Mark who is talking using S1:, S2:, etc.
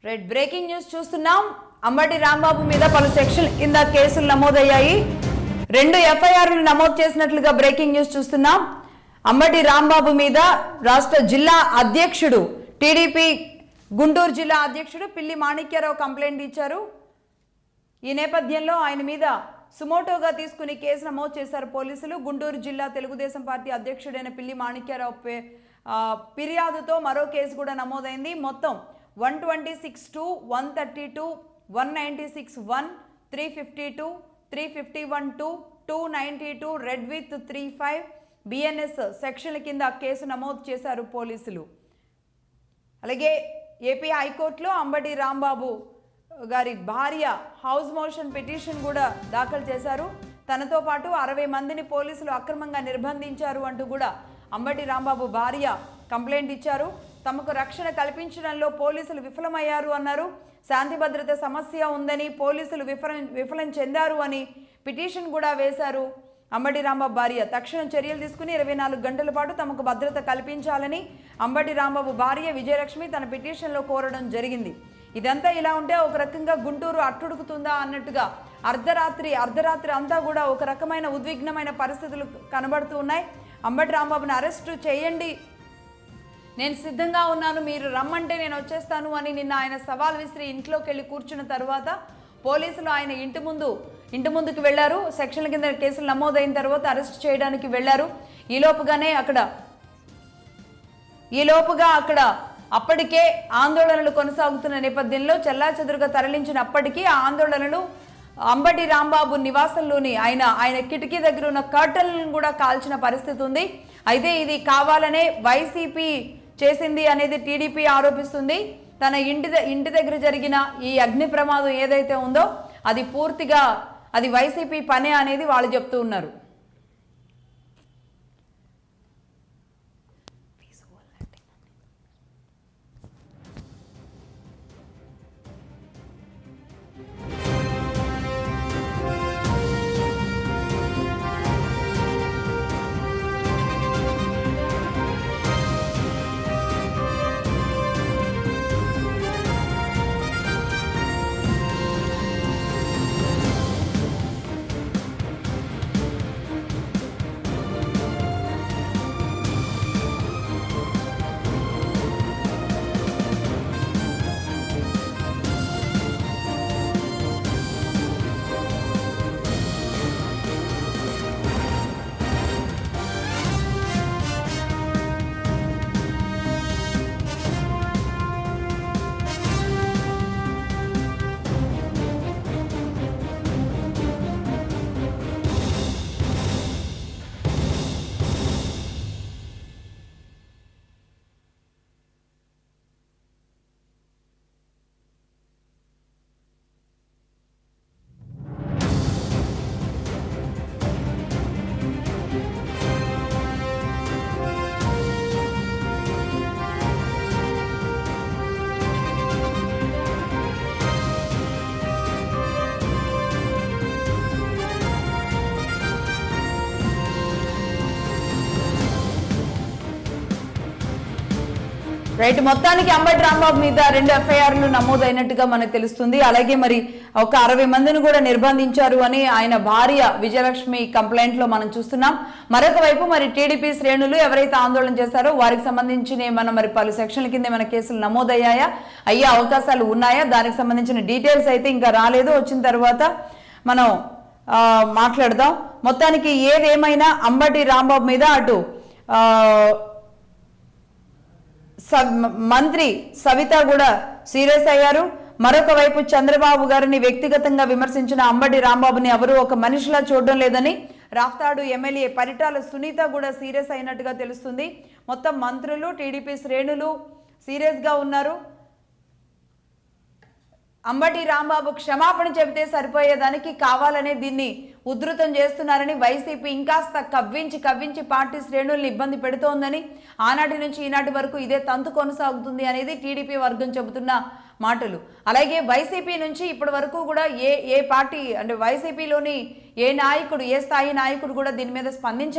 S1: Right breaking news చూస్తున్నాం. అంబటి రాంబాబు మీద పలు సెక్షన్ల కింద కేసులు నమోదయ్యాయి. 2 ఎఫ్ఐఆర్లు నమోదు చేసినట్లుగా బ్రేకింగ్ న్యూస్ చూస్తున్నాం. అంబటి రాంబాబు మీద రాష్ట్ర జిల్లా అధ్యక్షుడు టీడీపీ గుంటూరు జిల్లా అధ్యక్షుడు పిల్లి మాణిక్యారావు కంప్లైంట్ ఇచ్చారు. ఈ నేపథ్యంలో ఆయన మీద సుమోటోగా తీసుకుని కేసు నమోదు చేశారు పోలీసులు. గుంటూరు జిల్లా తెలుగుదేశం పార్టీ అధ్యక్షుడైన పిల్లి మాణిక్యారావు ఫిర్యాదుతో మరో కేసు కూడా నమోదైంది. మొత్తం 126(2), 132, 196(1), 352, 351(2), 292 రెడ్ విత్ 35 బిఎన్ఎస్ సెక్షన్ల కింద కేసు నమోదు చేశారు పోలీసులు. అలాగే ఏపీ హైకోర్టులో అంబటి రాంబాబు గారి భార్య హౌస్ మోషన్ పిటిషన్ కూడా దాఖలు చేశారు. తనతో పాటు 60 మందిని పోలీసులు అక్రమంగా నిర్బంధించారు అంటూ కూడా అంబటి రాంబాబు భార్య కంప్లైంట్ ఇచ్చారు. తమకు రక్షణ కల్పించడంలో పోలీసులు విఫలమయ్యారు అన్నారు. శాంతి భద్రత సమస్య ఉందని పోలీసులు విఫలం చెందారు అని పిటిషన్ కూడా వేశారు. అంబటి రాంబాబు భార్య తక్షణ చర్యలు తీసుకుని 24 గంటల పాటు తమకు భద్రత కల్పించాలని అంబటి రాంబాబు భార్య విజయలక్ష్మి తన పిటిషన్లో కోరడం జరిగింది. ఇదంతా ఇలా ఉంటే ఒక రకంగా గుంటూరు అట్టుడుకుతుందా అన్నట్టుగా అర్ధరాత్రి అంతా కూడా ఒక రకమైన ఉద్విగ్నమైన పరిస్థితులు కనబడుతూ ఉన్నాయి. అంబటి రాంబాబుని అరెస్టు చేయండి, నేను సిద్ధంగా ఉన్నాను, మీరు రమ్మంటే నేను వచ్చేస్తాను అని నిన్న ఆయన సవాల్ విసిరి ఇంట్లోకి వెళ్ళి కూర్చున్న తర్వాత పోలీసులు ఆయన ఇంటి ముందుకు వెళ్లారు. సెక్షన్ల కింద కేసులు నమోదైన తర్వాత అరెస్ట్ చేయడానికి వెళ్లారు. ఈలోపుగా అక్కడ అప్పటికే ఆందోళనలు కొనసాగుతున్న నేపథ్యంలో చెల్లాచెదురుగా తరలించినప్పటికీ ఆ ఆందోళనలు అంబటి రాంబాబు నివాసంలోని ఆయన కిటికీ దగ్గర ఉన్న కర్టన్లను కూడా కాల్చిన పరిస్థితి ఉంది. అయితే ఇది కావాలనే వైసీపీ చేసింది అనేది టీడీపీ ఆరోపిస్తుంది. తన ఇంటి దగ్గర జరిగిన ఈ అగ్ని ప్రమాదం ఏదైతే ఉందో అది పూర్తిగా అది వైసీపీ పనే అనేది వాళ్ళు చెప్తూ ఉన్నారు. రైట్, మొత్తానికి అంబటి రాంబాబు మీద 2 ఎఫ్ఐఆర్లు నమోదైనట్టుగా మనకు తెలుస్తుంది. అలాగే మరి ఒక 60 మందిని కూడా నిర్బంధించారు అని ఆయన భార్య విజయలక్ష్మి కంప్లైంట్ లో మనం చూస్తున్నాం. మరొక వైపు మరి టీడీపీ శ్రేణులు ఎవరైతే ఆందోళన చేశారో వారికి సంబంధించిన మరి పలు సెక్షన్ల కింద మన కేసులు నమోదయ్యాయా, అయ్యే అవకాశాలు ఉన్నాయా, దానికి సంబంధించిన డీటెయిల్స్ అయితే ఇంకా రాలేదు. వచ్చిన తర్వాత మనం మాట్లాడదాం. మొత్తానికి ఏదేమైనా అంబటి రాంబాబు మీద అటు మంత్రి సవిత కూడా సీరియస్ అయ్యారు. మరొక వైపు చంద్రబాబు గారిని వ్యక్తిగతంగా విమర్శించిన అంబటి రాంబాబుని ఎవరు ఒక మనిషిలా చూడడం లేదని రాప్తాడు ఎమ్మెల్యే పరిటాల సునీత కూడా సీరియస్ అయినట్టుగా తెలుస్తుంది. మొత్తం మంత్రులు టీడీపీ శ్రేణులు సీరియస్ గా ఉన్నారు. అంబటి రాంబాబు క్షమాపణ చెబితే సరిపోయేదానికి కావాలనే దీన్ని ఉధృతం చేస్తున్నారని వైసీపీ ఇంకాస్త కవ్వించి పార్టీ శ్రేణుల్ని ఇబ్బంది పెడుతోందని, ఆనాటి నుంచి ఈనాటి వరకు ఇదే తంతు కొనసాగుతుంది అనేది టీడీపీ వర్గం చెబుతున్న మాటలు. అలాగే వైసీపీ నుంచి ఇప్పటి వరకు కూడా ఏ పార్టీ అంటే వైసీపీలోని ఏ స్థాయి నాయకుడు కూడా దీని మీద స్పందించ